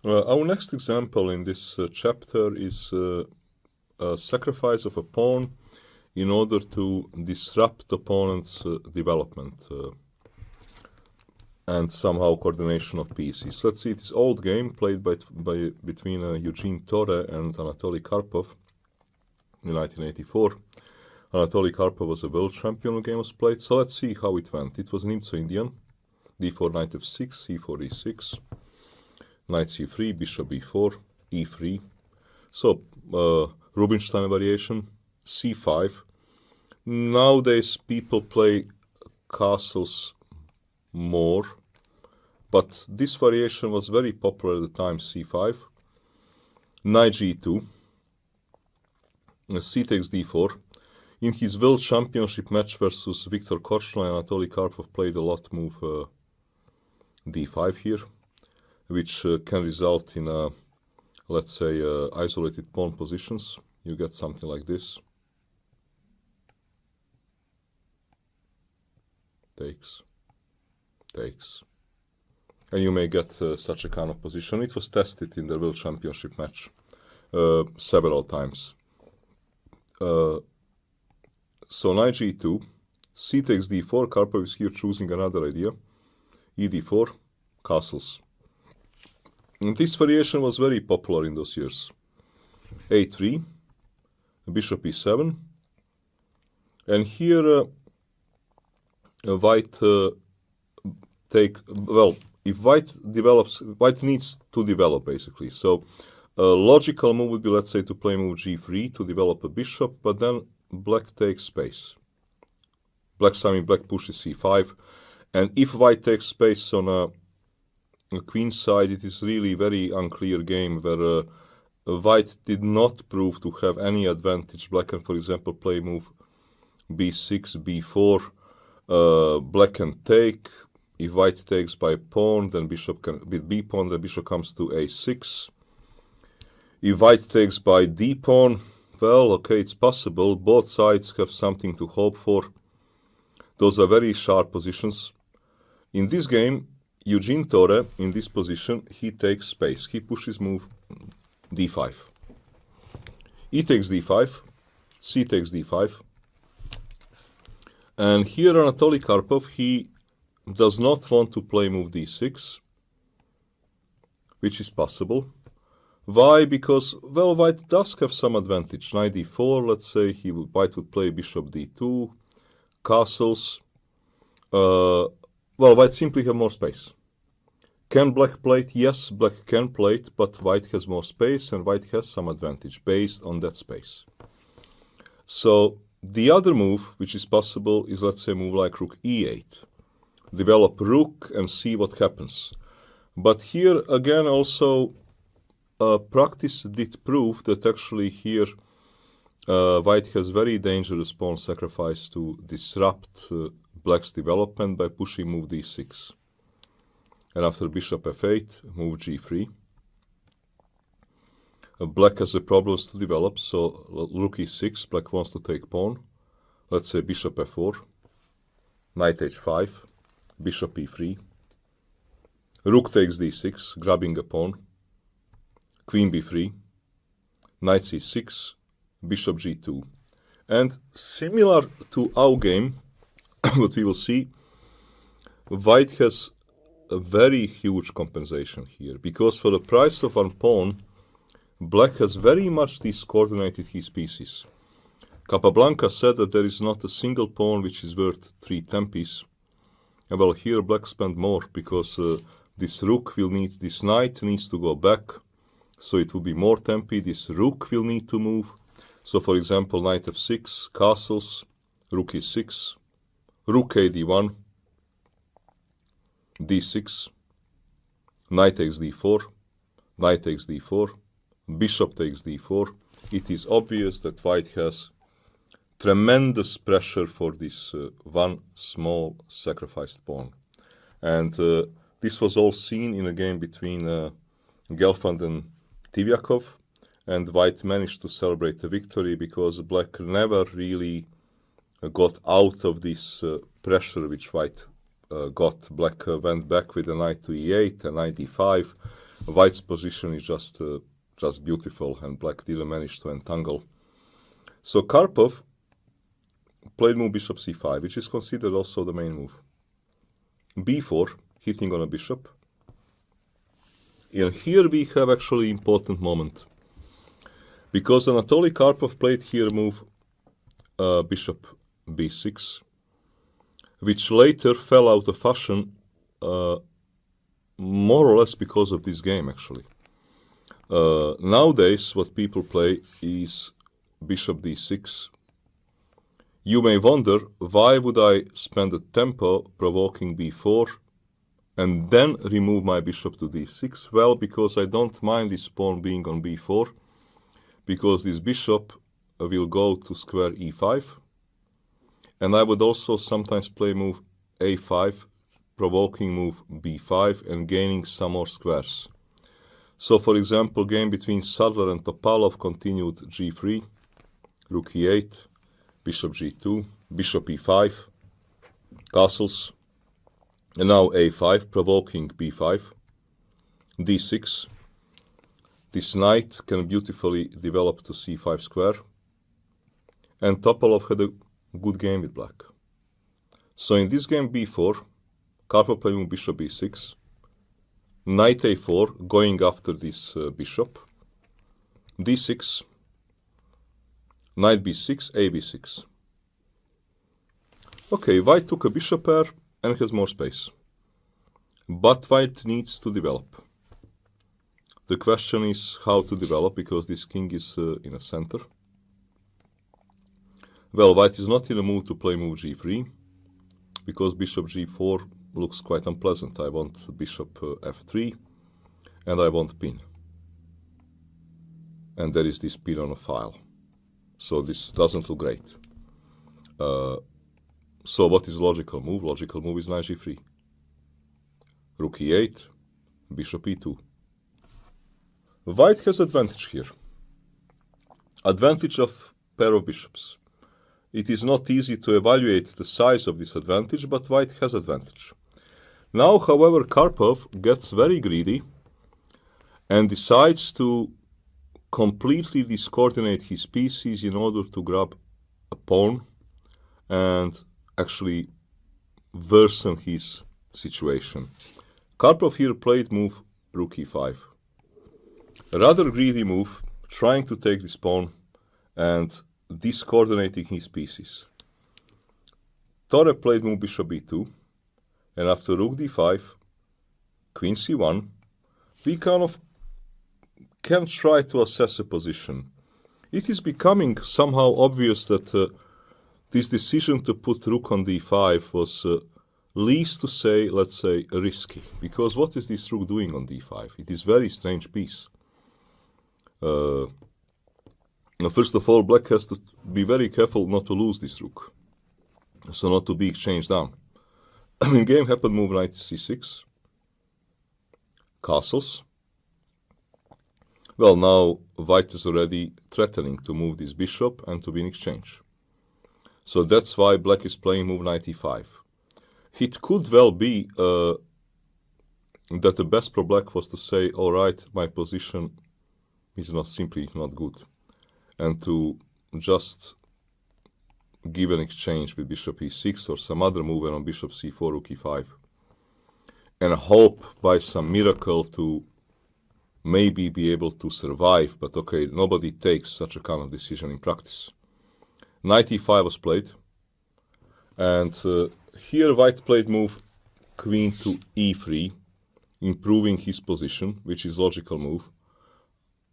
Our next example in this chapter is a sacrifice of a pawn in order to disrupt the opponent's development and somehow coordination of pieces. Let's see, this old game played between Eugene Tore and Anatoly Karpov in 1984. Anatoly Karpov was a world champion when the game was played, so let's see how it went. It was an Nimzo-Indian, d4, knight f6, c4, e6, knight c3, bishop b4, e3. So, Rubinstein variation, c5. Nowadays people play castles more, but this variation was very popular at the time, c5. Knight g2, c takes d4. In his world championship match versus Viktor Korchnoi, Anatoly Karpov played a lot move d5 here, which can result in, let's say, isolated pawn positions. You get something like this. Takes. Takes. And you may get such a kind of position. It was tested in the world championship match several times. So knight g2, c takes d4, Karpov is here choosing another idea, e d4, castles. And this variation was very popular in those years. a3, bishop e7, and here white if white develops, white needs to develop basically. So a logical move would be, let's say, to play move g3 to develop a bishop, but then black takes space. Black pushes c5, and if white takes space on a queen side, it is really very unclear game where white did not prove to have any advantage. Black can, for example, play move b6, b4, black can take. If white takes by pawn, then bishop can, with b pawn, the bishop comes to a6. If white takes by d pawn, well, okay, it's possible. Both sides have something to hope for. Those are very sharp positions. In this game, Eugene Tore, in this position, he takes space. He pushes move d5. E takes d5, c takes d5. And here Anatoly Karpov, he does not want to play move d6, which is possible. Why? Because, well, white does have some advantage. Knight d4, let's say, white would play bishop d2, castles. Well, white simply have more space. Can black play it? Yes, black can play it, but white has more space, and white has some advantage based on that space. So, the other move, which is possible, is, let's say, move like rook e8. Develop rook and see what happens. But here, again, also, practice did prove that actually here white has very dangerous pawn sacrifice to disrupt black's development by pushing move d6. And after bishop f8, move g3. Black has a problems to develop, so rook e6, black wants to take pawn. Let's say bishop f4, knight h5, bishop e3. Rook takes d6, grabbing a pawn. Queen b3, knight c6, bishop g2. And similar to our game, what we will see, white has a very huge compensation here, because for the price of one pawn, black has very much discoordinated his pieces. Capablanca said that there is not a single pawn which is worth 3 tempis. And well, here black spent more, because this rook will need, this knight needs to go back, so it will be more tempi. This rook will need to move. So for example, knight f6, castles, rook e6, rook a d1, d6, knight takes d4, knight takes d4, bishop takes d4. It is obvious that white has tremendous pressure for this one small sacrificed pawn. And this was all seen in a game between Gelfand and Tivyakov, and white managed to celebrate the victory because black never really got out of this pressure which white got. Black went back with a knight to e8, a knight e5, White's position is just beautiful, and black didn't manage to entangle. So Karpov played move bishop c5, which is considered also the main move. b4, hitting on a bishop. And here we have actually important moment, because Anatoly Karpov played here move bishop b6, which later fell out of fashion more or less because of this game, actually. Nowadays, what people play is bishop d6. You may wonder, why would I spend a tempo provoking b4 and then remove my bishop to d6? Well, because I don't mind this pawn being on b4, because this bishop will go to square e5, and I would also sometimes play move a5, provoking move b5 and gaining some more squares. So, for example, game between Sadler and Topalov continued g3, rook e8, bishop g2, bishop e5, castles, and now a5, provoking b5, d6. This knight can beautifully develop to c5 square, and Topalov had a good game with black. So in this game b4, Karpov playing bishop b6, knight a4, going after this bishop, d6, knight b6, a b6. Okay, white took a bishop pair and has more space, but white needs to develop. The question is how to develop, because this king is in a center. Well, white is not in a mood to play move g3, because bishop g4 looks quite unpleasant. I want bishop f3, and I want pin. And there is this pin on a file. So this doesn't look great. So what is logical move? Logical move is knight g3. Rook e8, bishop e2. White has advantage here. Advantage of pair of bishops. It is not easy to evaluate the size of this advantage, but white has advantage. Now, however, Karpov gets very greedy and decides to completely discoordinate his pieces in order to grab a pawn and actually worsen his situation. Karpov here played move rook e5. A rather greedy move, trying to take this pawn and discoordinating his pieces. Tore played move bishop b2, and after rook d5, queen c1, we kind of can try to assess a position. It is becoming somehow obvious that this decision to put rook on d5 was least to say, let's say, risky. Because what is this rook doing on d5? It is a very strange piece. First of all, black has to be very careful not to lose this rook, so not to be exchanged down. In game happened move knight c6, castles. Well, now white is already threatening to move this bishop and to win exchange. So that's why black is playing move knight e5. It could well be that the best for black was to say, all right, my position is simply not good, and to just give an exchange with bishop e6 or some other move on bishop c4, rook e5, and hope by some miracle to maybe be able to survive. But okay, nobody takes such a kind of decision in practice. Knight e5 was played, and here white played move queen to e3, improving his position, which is logical move.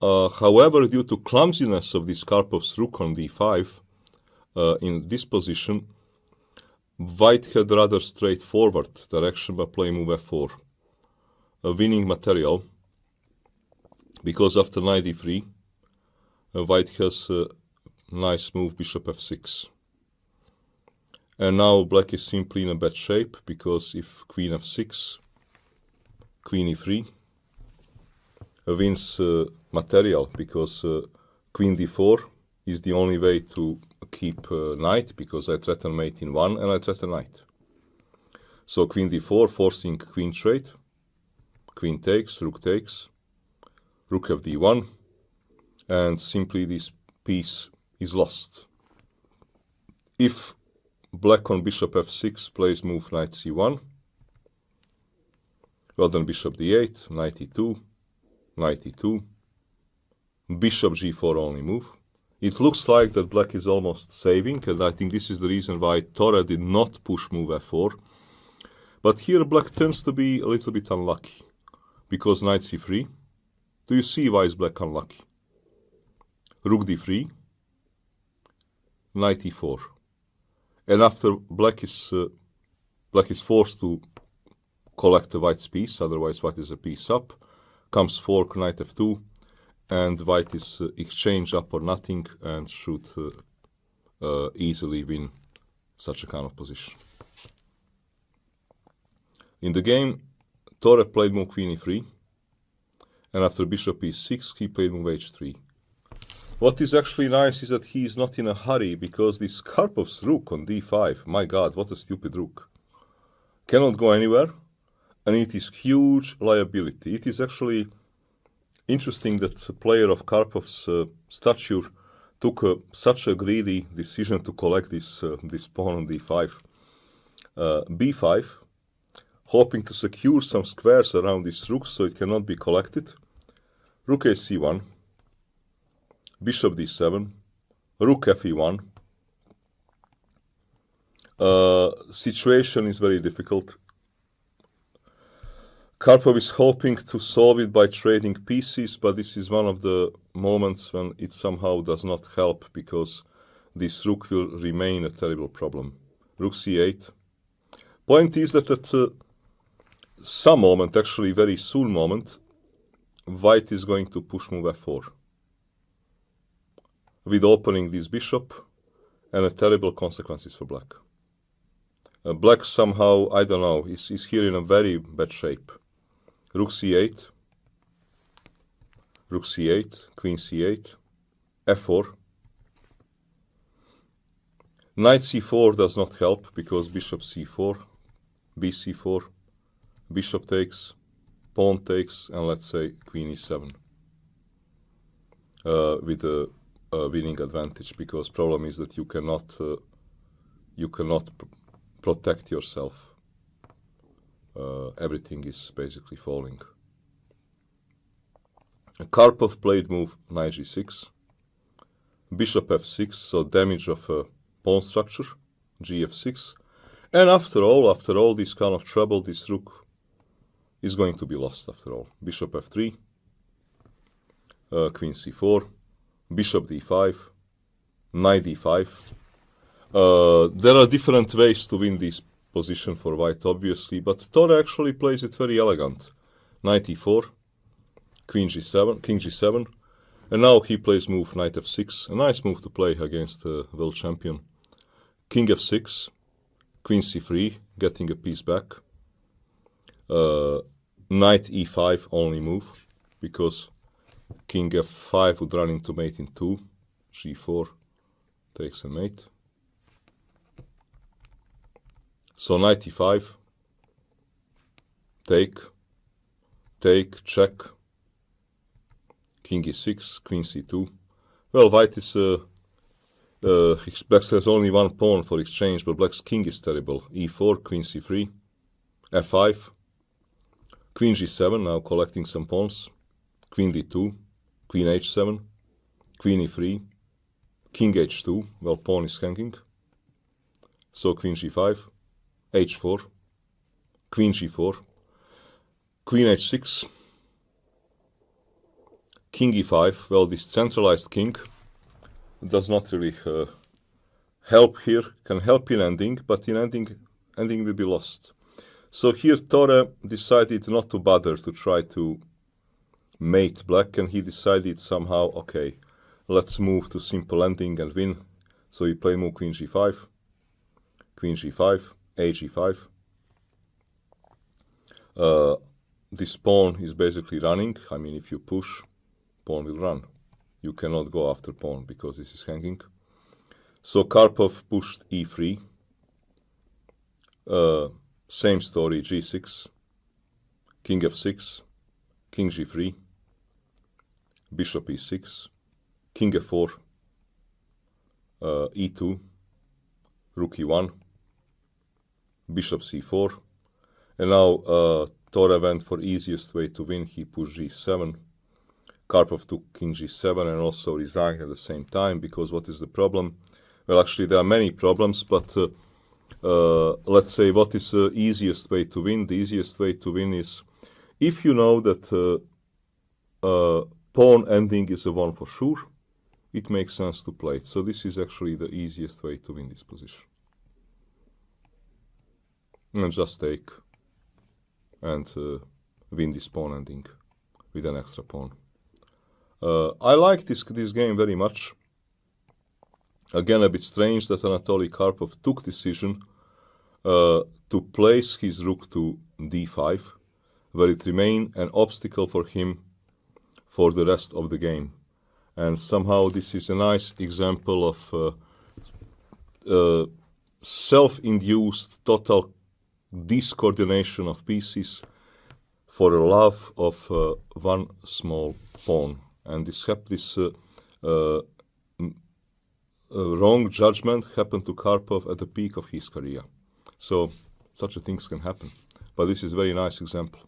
However, due to clumsiness of this Karpov's rook on d5, in this position, white had rather straightforward direction by playing move f4, a winning material, because after knight d3, white has a nice move bishop f6. And now black is simply in a bad shape, because if queen f6, queen e3, wins material, because queen d4 is the only way to keep knight, because I threaten mate in 1 and I threaten knight. So queen d4 forcing queen trade, queen takes, rook takes, rook fd1, and simply this piece is lost. If black on bishop f6 plays move knight c1, well then bishop d8, knight e2, knight e2, bishop g4 only move. It looks like that black is almost saving, and I think this is the reason why Tore did not push move f4. But here black tends to be a little bit unlucky, because knight c3. Do you see why is black unlucky? Rook d3, knight e4. And after black is forced to collect the white's piece, otherwise white is a piece up, comes fork knight f2, and white is exchange up or nothing and should easily win such a kind of position. In the game, Tore played move queen e3, and after bishop e6 he played move h3. What is actually nice is that he is not in a hurry, because this Karpov's rook on d5, my god, what a stupid rook, cannot go anywhere, and it is huge liability. It is actually interesting that a player of Karpov's stature took such a greedy decision to collect this pawn on d5. b5, hoping to secure some squares around this rook so it cannot be collected. Rook a c1, bishop d7, rook fe1. Situation is very difficult. Karpov is hoping to solve it by trading pieces, but this is one of the moments when it somehow does not help, because this rook will remain a terrible problem. Rook c8. Point is that at some moment, actually very soon moment, white is going to push move f4, with opening this bishop and a terrible consequences for black. Black somehow, I don't know, is here in a very bad shape. Rook c8, rook c8, queen c8, f4. Knight c4 does not help, because bishop c4, bc4, bishop takes, pawn takes, and let's say queen e7 with a winning advantage, because problem is that you cannot protect yourself. Everything is basically falling. Karpov played move knight g6, bishop f6, so damage of a pawn structure, gf6, and after all this kind of trouble, this rook is going to be lost after all. Bishop f3, queen c4, bishop d5, knight d5. There are different ways to win this position for white, obviously, but Tore actually plays it very elegant. Knight e4, queen g7, king g7, and now he plays move knight f6, a nice move to play against the world champion. King f6, queen c3, getting a piece back. Knight e5 only move, because king f5 would run into mate in 2, g4 takes a mate. So knight e5, take, check, king e6, queen c2. Well, white is, black has only one pawn for exchange, but black's king is terrible. e4, queen c3, f5, queen g7, now collecting some pawns, queen d2, queen h7, queen e3, king h2, well, pawn is hanging, so queen g5, h4, queen g4, queen h6, king e5. Well, this centralized king does not really help here, can help in ending, but in ending will be lost. So here Tore decided not to bother to try to mate black, and he decided somehow, okay, let's move to simple ending and win. So he played move queen g5, a g5. This pawn is basically running. I mean, if you push, pawn will run. You cannot go after pawn because this is hanging. So Karpov pushed e3. Same story, g6, king f6, king g3, bishop e6, king f4, e2, rook e1, bishop c4, and now Tore went for easiest way to win. He pushed g7. Karpov took king g7 and also resigned at the same time, because what is the problem? Well, actually there are many problems, but let's say what is the easiest way to win? The easiest way to win is if you know that pawn ending is a one for sure, it makes sense to play it. So this is actually the easiest way to win this position. And just take and win this pawn ending with an extra pawn. I like this game very much. Again, a bit strange that Anatoly Karpov took decision to place his rook to d5, where it remained an obstacle for him for the rest of the game. And somehow this is a nice example of self-induced total discoordination of pieces for the love of one small pawn. And this wrong judgment happened to Karpov at the peak of his career. So such a things can happen. But this is a very nice example.